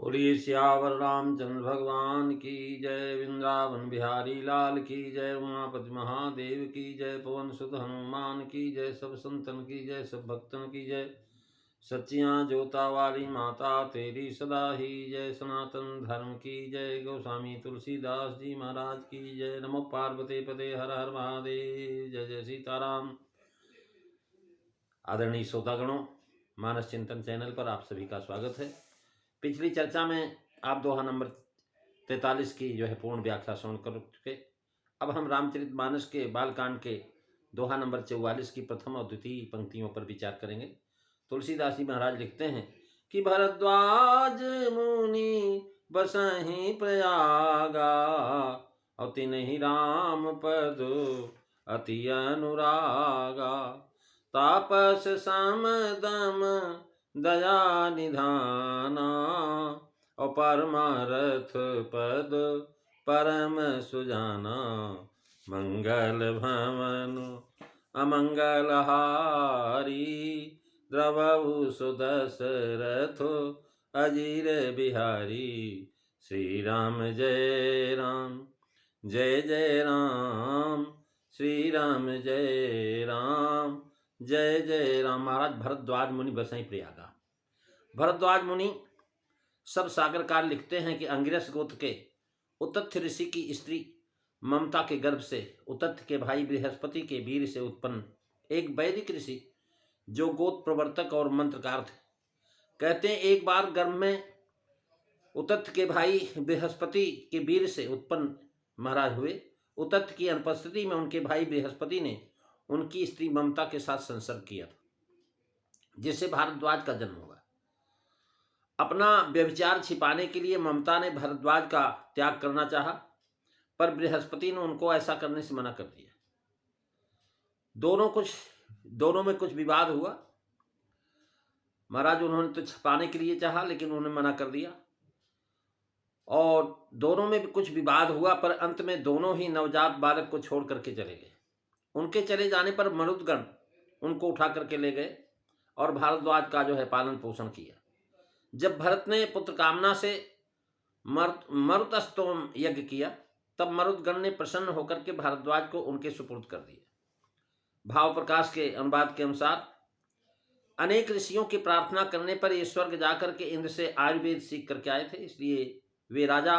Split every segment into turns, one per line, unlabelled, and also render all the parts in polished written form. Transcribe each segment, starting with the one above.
बोलिए सियावर रामचंद्र भगवान की जय। वृंदावन बिहारी लाल की जय। उमापति महादेव की जय। पवन सुत हनुमान की जय। सब संतन की जय, सब भक्तन की जय। सच्चियां जोता वाली माता तेरी सदा ही जय। सनातन धर्म की जय। गोस्वामी तुलसीदास जी महाराज की जय। नमो पार्वती पते हर हर महादेव। जय जय सीताराम। आदरणीय श्रोतागणों, मानस चिंतन चैनल पर आप सभी का स्वागत है। पिछली चर्चा में आप दोहा नंबर 43 की जो है पूर्ण व्याख्या श्रवण कर चुके। अब हम रामचरितमानस के बालकांड के दोहा नंबर 44 की प्रथम और द्वितीय पंक्तियों पर विचार करेंगे। तुलसीदास जी महाराज लिखते हैं कि भरद्वाज मुनि बसहि प्रयागा और तिन्हि राम पद अति अनुरागा। तापस समदम दया निधाना और परमारथ पद परम सुजाना। मंगल भवन अमंगल हारी द्रवहु सुदशरथ अजीर बिहारी। श्री राम जय राम जय जय राम। श्री राम जय राम जय जय राम। महाराज भरद्वाज मुनि बसई प्रयागा। भरद्वाज मुनि सब सागरकार लिखते हैं कि अंगिरस गोत्र के उतथ्य ऋषि की स्त्री ममता के गर्भ से उतथ्य के भाई बृहस्पति के वीर से उत्पन्न एक वैदिक ऋषि जो गोत्र प्रवर्तक और मंत्रकार थे, कहते हैं एक बार गर्भ में उतथ्य के भाई बृहस्पति के वीर से उत्पन्न महाराज हुए। उतथ्य की अनुपस्थिति में उनके भाई बृहस्पति ने उनकी स्त्री ममता के साथ संसर्ग किया था, जिससे भारद्वाज का जन्म हुआ। अपना व्यभिचार छिपाने के लिए ममता ने भारद्वाज का त्याग करना चाहा, पर बृहस्पति ने उनको ऐसा करने से मना कर दिया। दोनों में कुछ विवाद हुआ। महाराज उन्होंने तो छिपाने के लिए चाहा, लेकिन उन्होंने मना कर दिया और दोनों में भी कुछ विवाद हुआ, पर अंत में दोनों ही नवजात बालक को छोड़ करके चले गए। उनके चले जाने पर मरुदगण उनको उठा करके ले गए और भारद्वाज का जो है पालन पोषण किया। जब भरत ने पुत्र कामना से मरुतस्तोम यज्ञ किया, तब मरुदगण ने प्रसन्न होकर के भारद्वाज को उनके सुपुर्द कर दिया। भाव प्रकाश के अनुवाद के अनुसार अनेक ऋषियों की प्रार्थना करने पर ये स्वर्ग जाकर के इंद्र से आयुर्वेद सीख करके आए थे, इसलिए वे राजा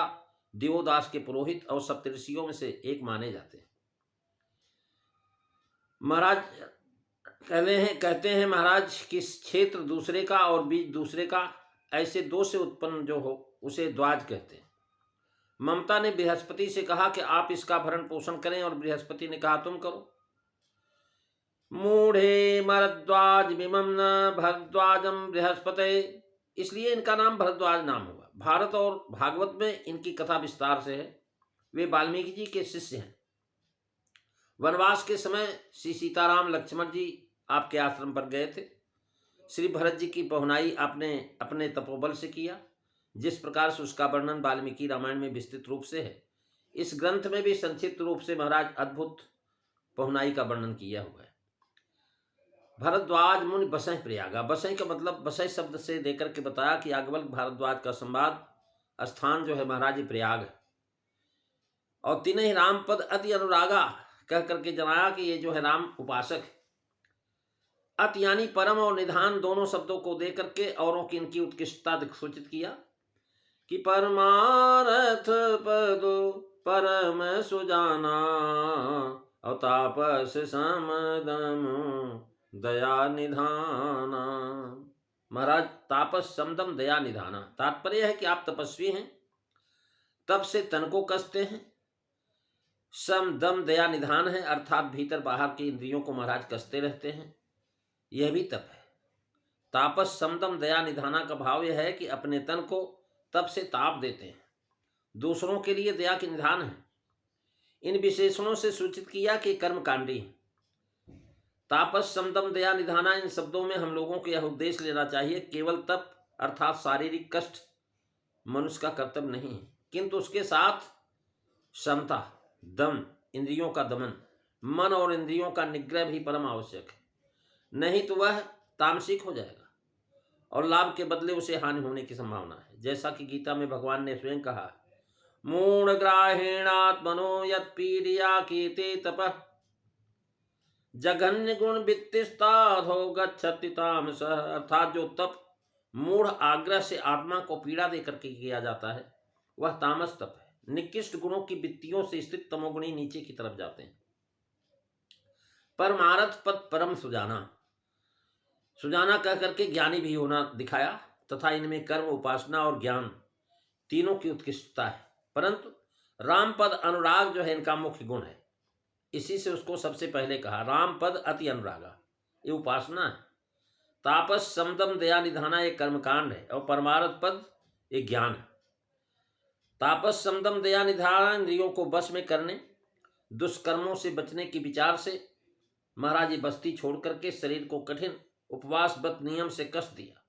दिवोदास के पुरोहित और सप्तऋषियों में से एक माने जाते हैं। महाराज कहते हैं महाराज कि क्षेत्र दूसरे का और बीज दूसरे का, ऐसे दो से उत्पन्न जो हो उसे द्वाज कहते हैं। ममता ने बृहस्पति से कहा कि आप इसका भरण पोषण करें, और बृहस्पति ने कहा तुम करो। मूढ़े मरद्वाज विमम न भरद्वाजम बृहस्पते, इसलिए इनका नाम भरद्वाज नाम हुआ। भारत और भागवत में इनकी कथा विस्तार से है। वे वाल्मीकि जी के शिष्य हैं। वनवास के समय श्री सीताराम लक्ष्मण जी आपके आश्रम पर गए थे। श्री भरत जी की पहुनाई आपने अपने तपोबल से किया, जिस प्रकार से उसका वर्णन वाल्मीकि रामायण में विस्तृत रूप से है। इस ग्रंथ में भी संक्षिप्त रूप से महाराज अद्भुत पहुनाई का वर्णन किया हुआ है। भरद्वाज मुनि बसई प्रयागा। बसई का मतलब बसई शब्द से देकर के बताया कि याज्ञवल्क्य भारद्वाज का संवाद स्थान जो है महाराज प्रयाग है। और तिन्हि राम पद अति अनुरागा कह करके जनाया कि ये जो है राम उपासक है। अत यानी परम और निधान दोनों शब्दों को दे करके औरों की इनकी उत्कृष्टता सूचित किया कि परमारथ पद परम सुजाना और तापस समदम दया निधाना। महाराज तापस समदम दया निधाना, तात्पर्य है कि आप तपस्वी हैं, तप से तन को कसते हैं। सम दम दया निधान है, अर्थात भीतर बाहर की इंद्रियों को महाराज कसते रहते हैं, यह भी तप है। तापस समदम दया निधाना का भाव यह है कि अपने तन को तप से ताप देते हैं, दूसरों के लिए दया के निधान है। इन विशेषणों से सूचित किया कि कर्मकांडी है। तापस समदम दया निधाना, इन शब्दों में हम लोगों को यह उद्देश्य लेना चाहिए केवल तप अर्थात शारीरिक कष्ट मनुष्य का कर्तव्य नहीं है, किंतु उसके साथ समता, दम, इंद्रियों का दमन, मन और इंद्रियों का निग्रह भी परम आवश्यक है, नहीं तो वह तामसिक हो जाएगा और लाभ के बदले उसे हानि होने की संभावना है। जैसा कि गीता में भगवान ने स्वयं कहा, मूढ़ ग्राहीणात्मनो यत्पीडिया कीते तपः जघन्य गुण वित्तिस्ताधो गच्छति तामसः। अर्थात जो तप मूढ़ आग्रह से आत्मा को पीड़ा देकर के किया जाता है वह तामस तप है। निकृष्ट गुणों की वित्तियों से स्थित तमोगुणी नीचे की तरफ जाते हैं। परमारथ पद परम सुजाना, सुजाना कह करके ज्ञानी भी होना दिखाया तथा इनमें कर्म, उपासना और ज्ञान तीनों की उत्कृष्टता है। परंतु राम पद अनुराग जो है इनका मुख्य गुण है। इसी से उसको सबसे पहले कहा राम पद अति अनुरागा, ये उपासना है। तापस समदम दया निधाना एक कर्मकांड है और परमारथ पद एक ज्ञान है। तापस समदम दया निधाना इंद्रियों को बस में करने, दुष्कर्मों से बचने के विचार से महाराज ये बस्ती छोड़ करके शरीर को कठिन उपवास व्रत नियम से कष्ट दिया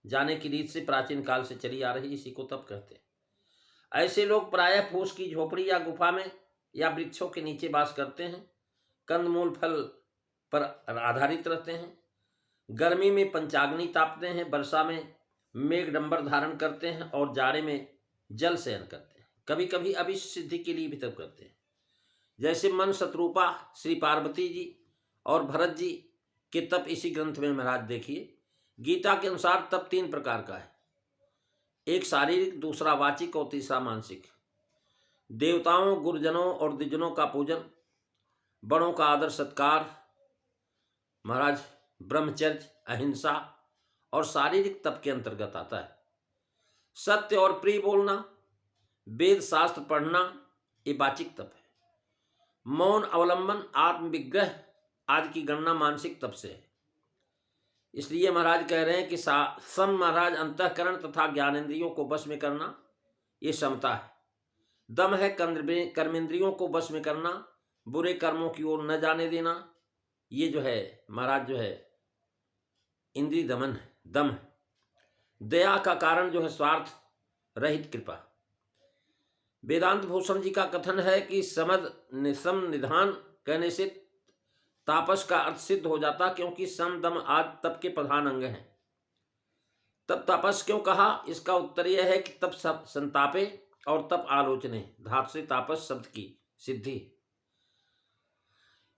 जाने की रीत से प्राचीन काल से चली आ रही, इसी को तप कहते हैं। ऐसे लोग प्रायः फूस की झोपड़ी या गुफा में या वृक्षों के नीचे वास करते हैं, कंदमूल फल पर आधारित रहते हैं, गर्मी में पंचाग्नि तापते हैं, वर्षा में मेघडंबर धारण करते हैं और जाड़े में जल शयन करते हैं। कभी कभी अभिष्ट सिद्धि के लिए भी तप करते हैं। जैसे मन शत्रुपा श्री पार्वती जी और भरत जी के तप इसी ग्रंथ में महाराज देखिए। गीता के अनुसार तप 3 प्रकार का है, एक शारीरिक, दूसरा वाचिक और तीसरा मानसिक। देवताओं, गुरुजनों और द्विजनों का पूजन, बड़ों का आदर सत्कार, महाराज ब्रह्मचर्य, अहिंसा और शारीरिक तप के अंतर्गत आता है। सत्य और प्रिय बोलना, वेद शास्त्र पढ़ना, ये वाचिक तप है। मौन अवलंबन, आत्मविग्रह आदि की गणना मानसिक तप से है। इसलिए महाराज कह रहे हैं कि सम महाराज अंतःकरण तथा ज्ञानेंद्रियों को वश में करना, ये समता है। दम है कर्मेंद्रियों को वश में करना, बुरे कर्मों की ओर न जाने देना, ये जो है महाराज जो है इंद्रिय दमन है, दम है। दया का कारण जो है स्वार्थ रहित कृपा। वेदांत भूषण जी का कथन है कि सम निधान कहने से तापस का अर्थ सिद्ध हो जाता, क्योंकि सम दम आदि तप के प्रधान अंग हैं। तब तापस क्यों कहा? इसका उत्तर यह है कि तप संतापे और तप आलोचने, धातु से तापस शब्द की सिद्धि,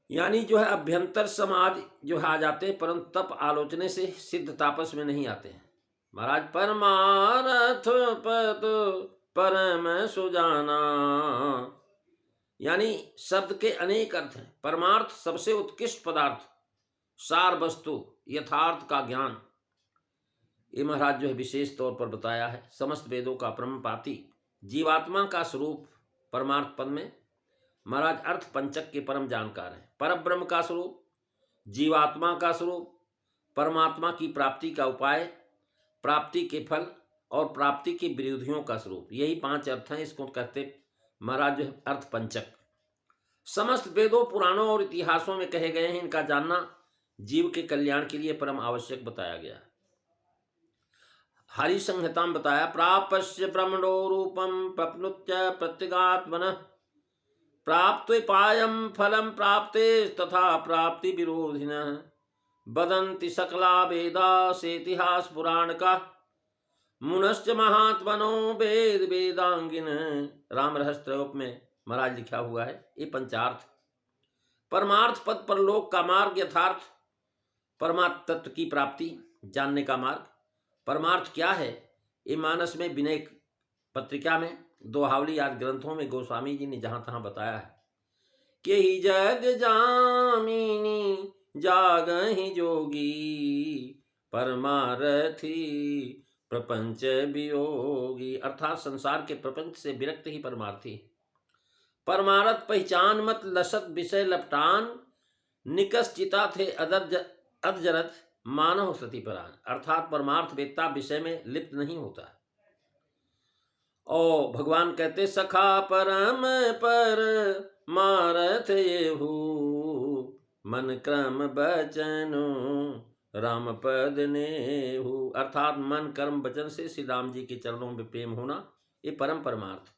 यानी जो है अभ्यंतर समाज जो है आ जाते हैं, परंतु तप आलोचने से सिद्ध तापस में नहीं आते हैं। महाराज परमारथ पद परम सुजाना, यानी शब्द के अनेक अर्थ हैं। परमार्थ सबसे उत्कृष्ट पदार्थ, सार वस्तु, यथार्थ का ज्ञान, ये महाराज जो है विशेष तौर पर बताया है। समस्त वेदों का परम पाती, जीवात्मा का स्वरूप परमार्थ पद में महाराज अर्थ पंचक के परम जानकार हैं। परब्रह्म का स्वरूप, जीवात्मा का स्वरूप, परमात्मा की प्राप्ति का उपाय, प्राप्ति के फल और प्राप्ति की विरोधियों का स्वरूप, यही 5 अर्थ हैं। इसको कहते महाराज जो है अर्थ पंचक। समस्त वेदों, पुराणों और इतिहासों में कहे गए हैं। इनका जानना जीव के कल्याण के लिए परम आवश्यक बताया गया है। हरि संहिता में बताया, प्रापश्य ब्रह्मणो रूपम प्रप्नुत्य प्रत्यगात्मनः प्राप्त्युपायं फलं प्राप्ते तथा प्राप्ति विरोधिनः वदन्ति सकला वेदा सेतिहास पुराण का मुनश्च महात्मनो वेद वेदांगिन। राम रहस्य त्रयोप में महाराज लिखा हुआ है। ये पंचार्थ, परमार्थ पद पर लोक का मार्ग, यथार्थ परमात्म तत्व की प्राप्ति जानने का मार्ग। परमार्थ क्या है? ये मानस में, विनय पत्रिका में, दोहावली आदि ग्रंथों में गोस्वामी जी ने जहां तहां बताया है कि ही जग जामिनी जागहि जोगी परमारथी प्रपंच वियोगी, अर्थात संसार के प्रपंच से विरक्त ही परमार्थी। परमारथ पहचान मत लसत विषय लपटान, निकस चिता थे अदजरत मानव सती परान, अर्थात परमार्थ वेत्ता विषय में लिप्त नहीं होता। और भगवान कहते सखा परम पर मारथ येहू मन क्रम बचनु राम पद नेहू, अर्थात मन कर्म वचन से श्री राम जी के चरणों में प्रेम होना, ये परम परमार्थ।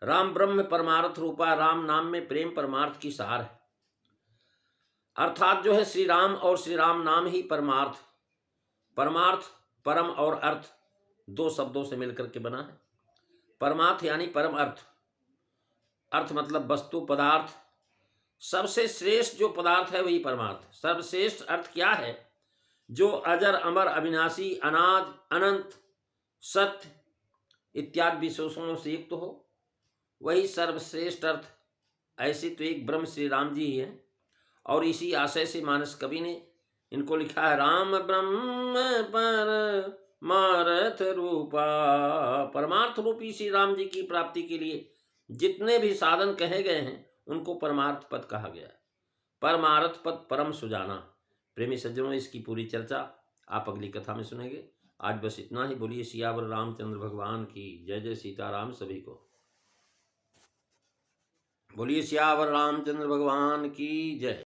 राम ब्रह्म परमार्थ रूपा, राम नाम में प्रेम परमार्थ की सार है। अर्थात जो है श्री राम और श्री राम नाम ही परमार्थ। परमार्थ परम और अर्थ दो शब्दों से मिलकर के बना है। परमार्थ यानी परम अर्थ, अर्थ मतलब वस्तु पदार्थ, सबसे श्रेष्ठ जो पदार्थ है वही परमार्थ। सर्वश्रेष्ठ अर्थ क्या है? जो अजर अमर अविनाशी अनाज अनंत सत्य इत्यादि विशेषणों से युक्त हो, वही सर्वश्रेष्ठ अर्थ। ऐसे तो एक ब्रह्म श्री राम जी ही है, और इसी आशय से मानस कवि ने इनको लिखा है। राम ब्रह्म परमार्थ रूपा। परमार्थ रूपी श्री राम जी की प्राप्ति के लिए जितने भी साधन कहे गए हैं उनको परमार्थ पद कहा गया है। परमार्थ पद परम सुजाना। प्रेमी सज्जनों, इसकी पूरी चर्चा आप अगली कथा में सुनेंगे। आज बस इतना ही। बोलिए सियावर रामचंद्र भगवान की जय। जय सीताराम सभी को। बोलिए सियावर रामचंद्र भगवान की जय।